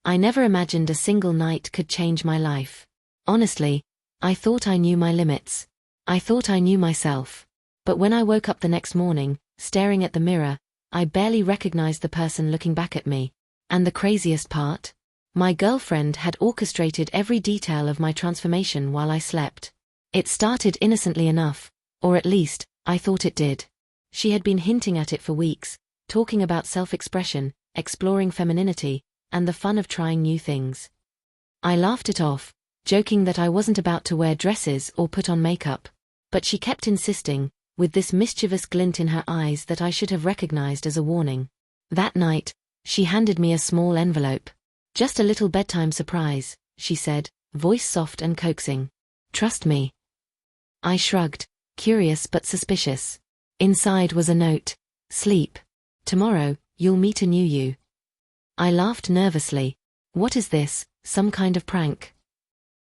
I never imagined a single night could change my life. Honestly, I thought I knew my limits. I thought I knew myself. But when I woke up the next morning, staring at the mirror, I barely recognized the person looking back at me. And the craziest part? My girlfriend had orchestrated every detail of my transformation while I slept. It started innocently enough, or at least, I thought it did. She had been hinting at it for weeks, talking about self-expression, exploring femininity, and the fun of trying new things. I laughed it off, joking that I wasn't about to wear dresses or put on makeup. But she kept insisting, with this mischievous glint in her eyes that I should have recognized as a warning. That night, she handed me a small envelope. "Just a little bedtime surprise," she said, voice soft and coaxing. "Trust me." I shrugged, curious but suspicious. Inside was a note. "Sleep. Tomorrow, you'll meet a new you." I laughed nervously. "What is this, some kind of prank?"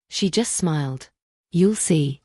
She just smiled. "You'll see."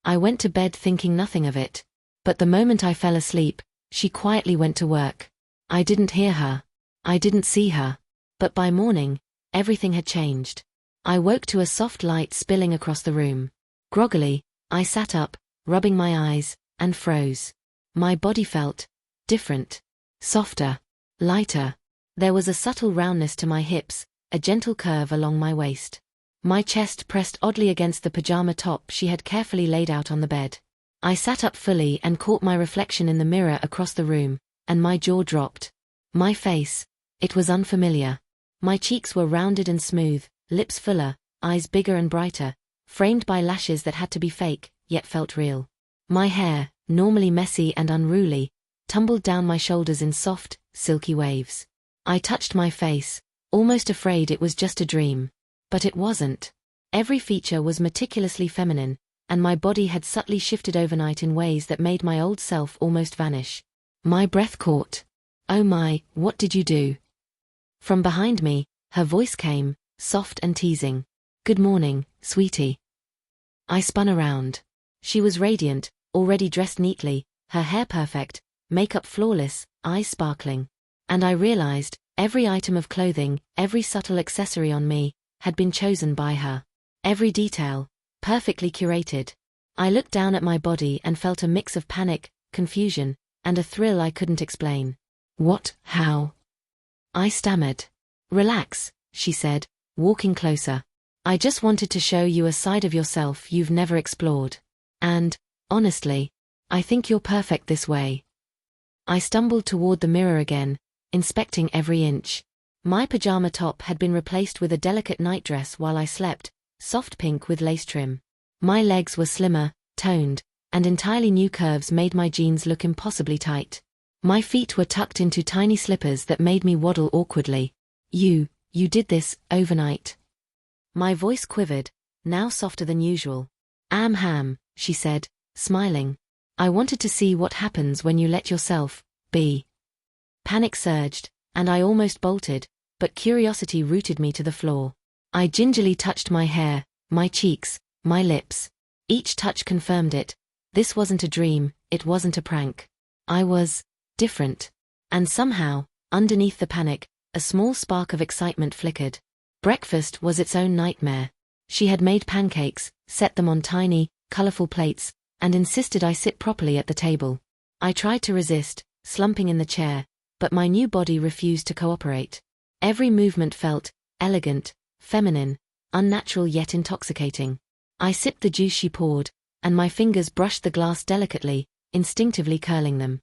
I went to bed thinking nothing of it. But the moment I fell asleep, she quietly went to work. I didn't hear her. I didn't see her. But by morning, everything had changed. I woke to a soft light spilling across the room. Groggily, I sat up, rubbing my eyes, and froze. My body felt different. Softer. Lighter. There was a subtle roundness to my hips, a gentle curve along my waist. My chest pressed oddly against the pajama top she had carefully laid out on the bed. I sat up fully and caught my reflection in the mirror across the room, and my jaw dropped. My face. It was unfamiliar. My cheeks were rounded and smooth, lips fuller, eyes bigger and brighter, framed by lashes that had to be fake, yet felt real. My hair, normally messy and unruly, tumbled down my shoulders in soft, silky waves. I touched my face, almost afraid it was just a dream. But it wasn't. Every feature was meticulously feminine, and my body had subtly shifted overnight in ways that made my old self almost vanish. My breath caught. "Oh my, what did you do?" From behind me, her voice came, soft and teasing. "Good morning, sweetie." I spun around. She was radiant, already dressed neatly, her hair perfect, makeup flawless, eyes sparkling. And I realized, every item of clothing, every subtle accessory on me, had been chosen by her. Every detail, perfectly curated. I looked down at my body and felt a mix of panic, confusion, and a thrill I couldn't explain. "What, how?" I stammered. "Relax," she said, walking closer. "I just wanted to show you a side of yourself you've never explored. And, honestly, I think you're perfect this way." I stumbled toward the mirror again, inspecting every inch. My pajama top had been replaced with a delicate nightdress while I slept, soft pink with lace trim. My legs were slimmer, toned, and entirely new curves made my jeans look impossibly tight. My feet were tucked into tiny slippers that made me waddle awkwardly. You did this, overnight." My voice quivered, now softer than usual. "Ham," she said, smiling. "I wanted to see what happens when you let yourself be." Panic surged, and I almost bolted, but curiosity rooted me to the floor. I gingerly touched my hair, my cheeks, my lips. Each touch confirmed it. This wasn't a dream, it wasn't a prank. I was different. And somehow, underneath the panic, a small spark of excitement flickered. Breakfast was its own nightmare. She had made pancakes, set them on tiny, colorful plates, and insisted I sit properly at the table. I tried to resist, slumping in the chair, but my new body refused to cooperate. Every movement felt elegant, feminine, unnatural yet intoxicating. I sipped the juice she poured, and my fingers brushed the glass delicately, instinctively curling them.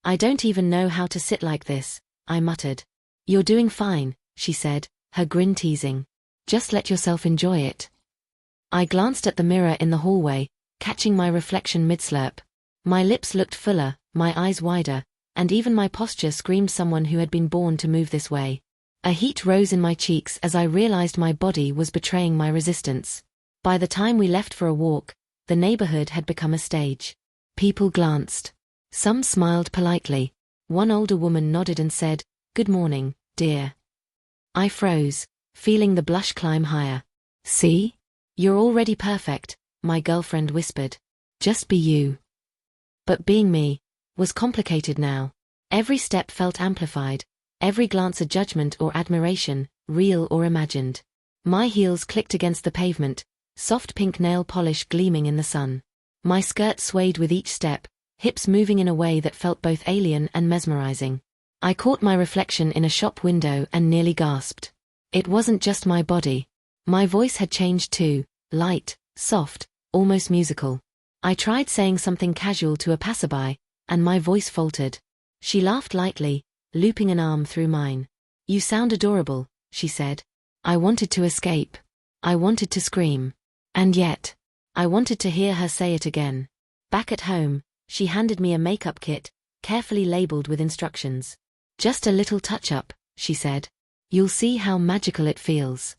I don't even know how to sit like this," I muttered. "You're doing fine," she said, her grin teasing. "Just let yourself enjoy it." I glanced at the mirror in the hallway, catching my reflection mid-slurp. My lips looked fuller, my eyes wider, and even my posture screamed someone who had been born to move this way. A heat rose in my cheeks as I realized my body was betraying my resistance. By the time we left for a walk, the neighborhood had become a stage. People glanced. Some smiled politely. One older woman nodded and said, "Good morning, dear." I froze, feeling the blush climb higher. "See? You're already perfect," my girlfriend whispered. "Just be you." But being me was complicated now. Every step felt amplified, Every glance a judgment or admiration, real or imagined. My heels clicked against the pavement, soft pink nail polish gleaming in the sun. My skirt swayed with each step, hips moving in a way that felt both alien and mesmerizing. I caught my reflection in a shop window and nearly gasped. It wasn't just my body. My voice had changed too, light, soft, almost musical. I tried saying something casual to a passerby, and my voice faltered. She laughed lightly, looping an arm through mine. "You sound adorable," she said. I wanted to escape. I wanted to scream. And yet, I wanted to hear her say it again. Back at home, she handed me a makeup kit, carefully labeled with instructions. "Just a little touch-up," she said. "You'll see how magical it feels."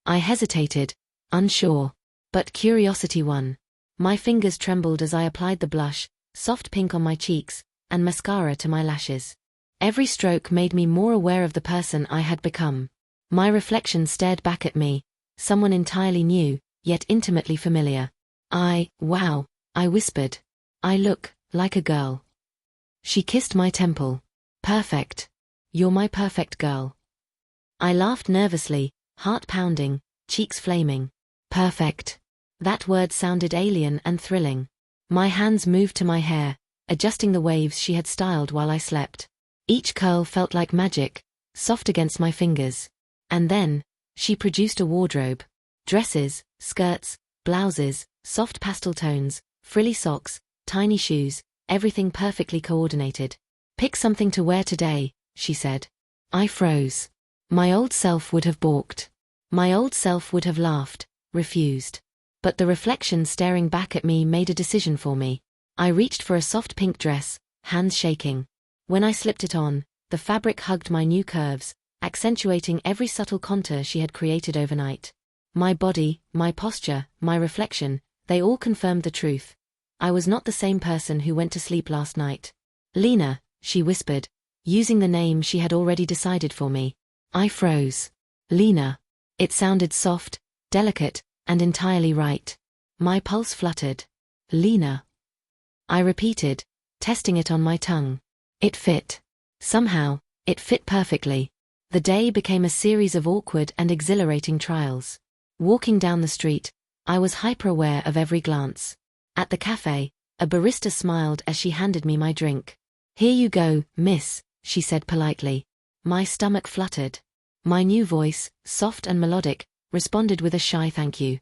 I hesitated, unsure. But curiosity won. My fingers trembled as I applied the blush, soft pink on my cheeks, and mascara to my lashes. Every stroke made me more aware of the person I had become. My reflection stared back at me, someone entirely new, yet intimately familiar. Wow, I whispered. "I look like a girl." She kissed my temple. "Perfect. You're my perfect girl." I laughed nervously, heart pounding, cheeks flaming. Perfect. That word sounded alien and thrilling. My hands moved to my hair, adjusting the waves she had styled while I slept. Each curl felt like magic, soft against my fingers. And then, she produced a wardrobe. Dresses, skirts, blouses, soft pastel tones, frilly socks, tiny shoes, everything perfectly coordinated. "Pick something to wear today," she said. I froze. My old self would have balked. My old self would have laughed, refused. But the reflection staring back at me made a decision for me. I reached for a soft pink dress, hands shaking. When I slipped it on, the fabric hugged my new curves, accentuating every subtle contour she had created overnight. My body, my posture, my reflection, they all confirmed the truth. I was not the same person who went to sleep last night. "Lena," she whispered, using the name she had already decided for me. I froze. Lena. It sounded soft, delicate, and entirely right. My pulse fluttered. "Lena." I repeated, testing it on my tongue. It fit. Somehow, it fit perfectly. The day became a series of awkward and exhilarating trials. Walking down the street, I was hyper-aware of every glance. At the cafe, a barista smiled as she handed me my drink. "Here you go, miss," she said politely. My stomach fluttered. My new voice, soft and melodic, responded with a shy thank you.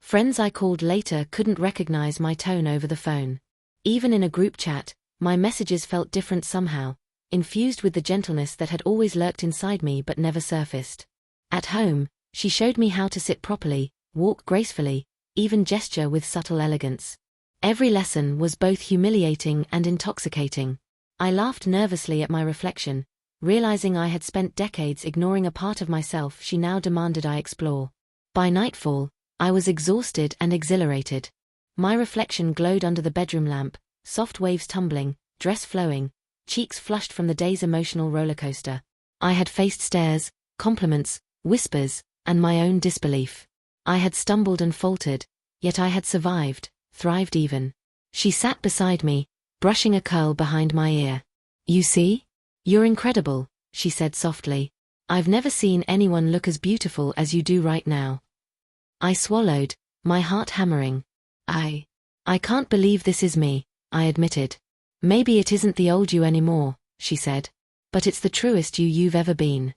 Friends I called later couldn't recognize my tone over the phone. Even in a group chat, my messages felt different somehow, infused with the gentleness that had always lurked inside me but never surfaced. At home, she showed me how to sit properly, walk gracefully, even gesture with subtle elegance. Every lesson was both humiliating and intoxicating. I laughed nervously at my reflection, realizing I had spent decades ignoring a part of myself she now demanded I explore. By nightfall, I was exhausted and exhilarated. My reflection glowed under the bedroom lamp, soft waves tumbling, dress flowing, cheeks flushed from the day's emotional rollercoaster. I had faced stares, compliments, whispers, and my own disbelief. I had stumbled and faltered, yet I had survived, thrived even. She sat beside me, brushing a curl behind my ear. "You see? You're incredible," she said softly. "I've never seen anyone look as beautiful as you do right now." I swallowed, my heart hammering. I can't believe this is me," I admitted. "Maybe it isn't the old you anymore," she said. "But it's the truest you've ever been."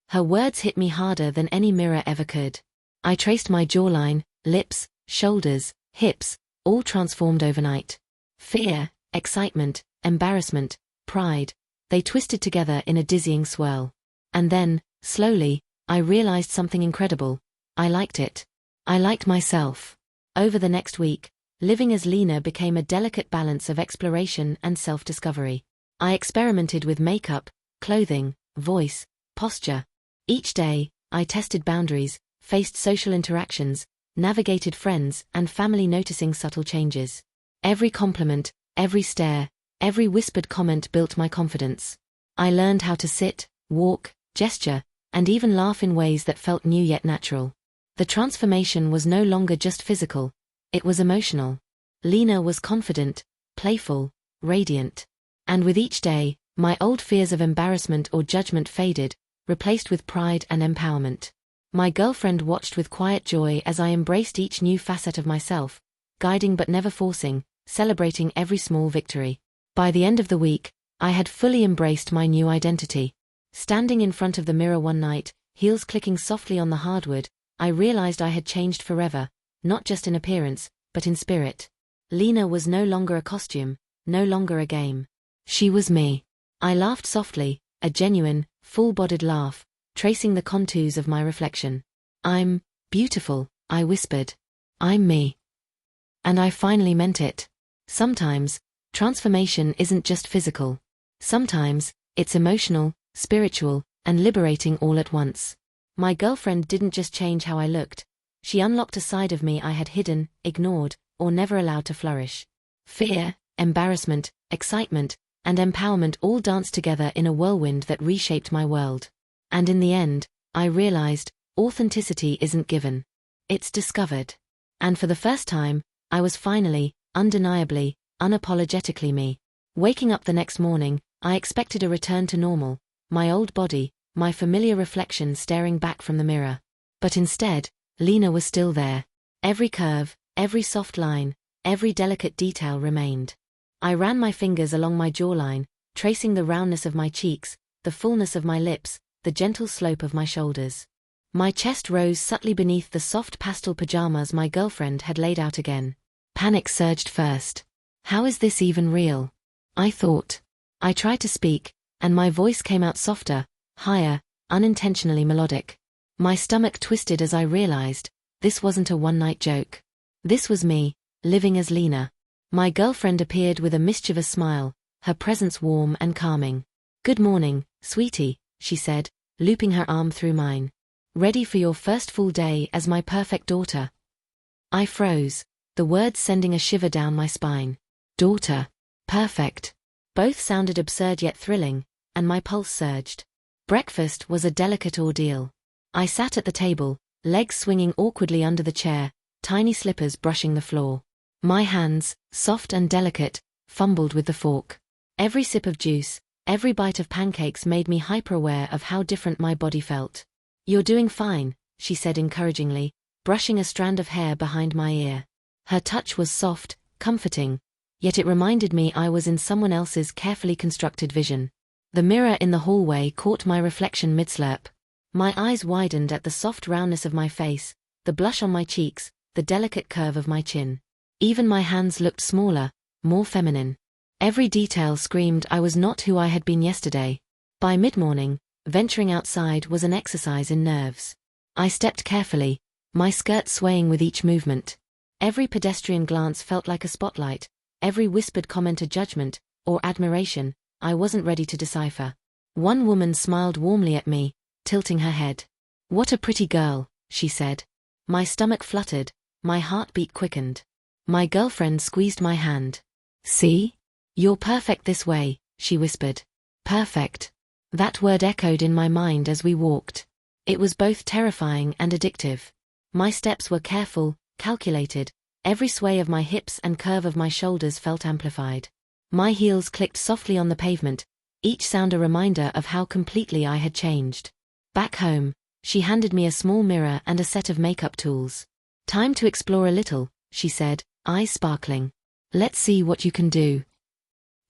Her words hit me harder than any mirror ever could. I traced my jawline, lips, shoulders, hips, all transformed overnight. Fear, excitement, embarrassment, pride, they twisted together in a dizzying swirl. And then, slowly, I realized something incredible. I liked it. I liked myself. Over the next week, living as Lena became a delicate balance of exploration and self-discovery. I experimented with makeup, clothing, voice, posture. Each day, I tested boundaries, faced social interactions, navigated friends and family noticing subtle changes. Every compliment, every stare, every whispered comment built my confidence. I learned how to sit, walk, gesture, and even laugh in ways that felt new yet natural. The transformation was no longer just physical, it was emotional. Lena was confident, playful, radiant. And with each day, My old fears of embarrassment or judgment faded, replaced with pride and empowerment. My girlfriend watched with quiet joy as I embraced each new facet of myself, guiding but never forcing, celebrating every small victory. By the end of the week, I had fully embraced my new identity. Standing in front of the mirror one night, heels clicking softly on the hardwood, I realized I had changed forever, not just in appearance, but in spirit. Lena was no longer a costume, no longer a game. She was me. I laughed softly, a genuine, full-bodied laugh, tracing the contours of my reflection. I'm beautiful, I whispered. I'm me. And I finally meant it. Sometimes, transformation isn't just physical. Sometimes, it's emotional, spiritual, and liberating all at once. My girlfriend didn't just change how I looked. She unlocked a side of me I had hidden, ignored, or never allowed to flourish. Fear, embarrassment, excitement, and empowerment all danced together in a whirlwind that reshaped my world. And in the end, I realized, authenticity isn't given. It's discovered. And for the first time, I was finally, undeniably, unapologetically me. Waking up the next morning, I expected a return to normal, my old body, my familiar reflection staring back from the mirror. But instead, Lena was still there. Every curve, every soft line, every delicate detail remained. I ran my fingers along my jawline, tracing the roundness of my cheeks, the fullness of my lips, the gentle slope of my shoulders. My chest rose subtly beneath the soft pastel pajamas my girlfriend had laid out again. Panic surged first. How is this even real? I thought. I tried to speak, and my voice came out softer, higher, unintentionally melodic. My stomach twisted as I realized, this wasn't a one-night joke. This was me, living as Lena. My girlfriend appeared with a mischievous smile, her presence warm and calming. "Good morning, sweetie," she said, looping her arm through mine. "Ready for your first full day as my perfect daughter?" I froze, the words sending a shiver down my spine. Daughter. Perfect. Both sounded absurd yet thrilling, and my pulse surged. Breakfast was a delicate ordeal. I sat at the table, legs swinging awkwardly under the chair, tiny slippers brushing the floor. My hands, soft and delicate, fumbled with the fork. Every sip of juice, every bite of pancakes made me hyper-aware of how different my body felt. "You're doing fine," she said encouragingly, brushing a strand of hair behind my ear. Her touch was soft, comforting, yet it reminded me I was in someone else's carefully constructed vision. The mirror in the hallway caught my reflection mid-slurp. My eyes widened at the soft roundness of my face, the blush on my cheeks, the delicate curve of my chin. Even my hands looked smaller, more feminine. Every detail screamed I was not who I had been yesterday. By mid-morning, venturing outside was an exercise in nerves. I stepped carefully, my skirt swaying with each movement. Every pedestrian glance felt like a spotlight, every whispered comment a judgment, or admiration, I wasn't ready to decipher. One woman smiled warmly at me, tilting her head. "What a pretty girl," she said. My stomach fluttered, my heartbeat quickened. My girlfriend squeezed my hand. "See? You're perfect this way," she whispered. Perfect. That word echoed in my mind as we walked. It was both terrifying and addictive. My steps were careful, calculated, every sway of my hips and curve of my shoulders felt amplified. My heels clicked softly on the pavement, each sound a reminder of how completely I had changed. Back home, she handed me a small mirror and a set of makeup tools. "Time to explore a little," she said, eyes sparkling. "Let's see what you can do."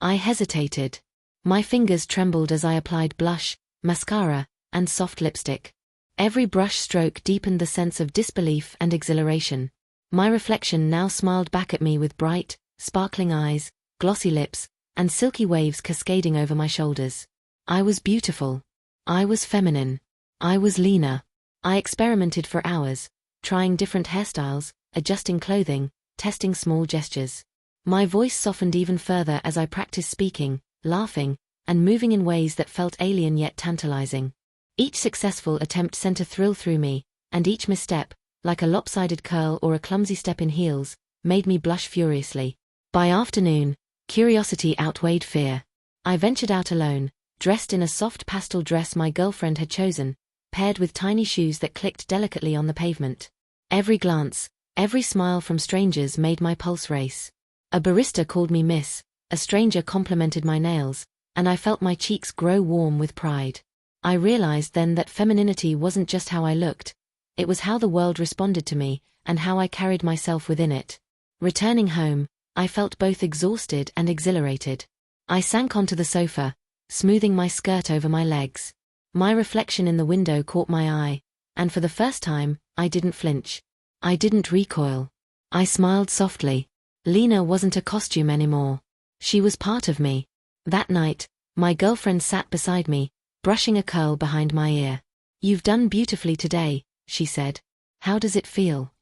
I hesitated. My fingers trembled as I applied blush, mascara, and soft lipstick. Every brush stroke deepened the sense of disbelief and exhilaration. My reflection now smiled back at me with bright, sparkling eyes, glossy lips, and silky waves cascading over my shoulders. I was beautiful. I was feminine. I was Lena. I experimented for hours, trying different hairstyles, adjusting clothing, testing small gestures. My voice softened even further as I practiced speaking, laughing, and moving in ways that felt alien yet tantalizing. Each successful attempt sent a thrill through me, and each misstep, like a lopsided curl or a clumsy step in heels, made me blush furiously. By afternoon, curiosity outweighed fear. I ventured out alone, dressed in a soft pastel dress my girlfriend had chosen, paired with tiny shoes that clicked delicately on the pavement. Every glance, every smile from strangers made my pulse race. A barista called me Miss, a stranger complimented my nails, and I felt my cheeks grow warm with pride. I realized then that femininity wasn't just how I looked, it was how the world responded to me, and how I carried myself within it. Returning home, I felt both exhausted and exhilarated. I sank onto the sofa, smoothing my skirt over my legs. My reflection in the window caught my eye, and for the first time, I didn't flinch. I didn't recoil. I smiled softly. Lena wasn't a costume anymore. She was part of me. That night, my girlfriend sat beside me, brushing a curl behind my ear. "You've done beautifully today," she said. "How does it feel?"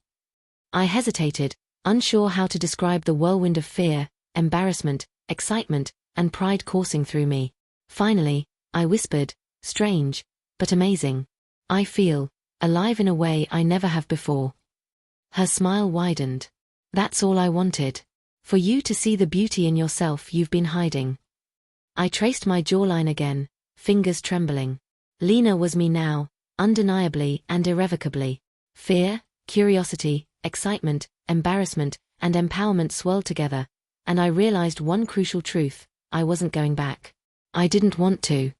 I hesitated, unsure how to describe the whirlwind of fear, embarrassment, excitement, and pride coursing through me. Finally, I whispered, "Strange, but amazing. I feel alive in a way I never have before." Her smile widened. "That's all I wanted. For you to see the beauty in yourself you've been hiding." I traced my jawline again, fingers trembling. Lena was me now, undeniably and irrevocably. Fear, curiosity, excitement, embarrassment, and empowerment swirled together, and I realized one crucial truth: I wasn't going back. I didn't want to.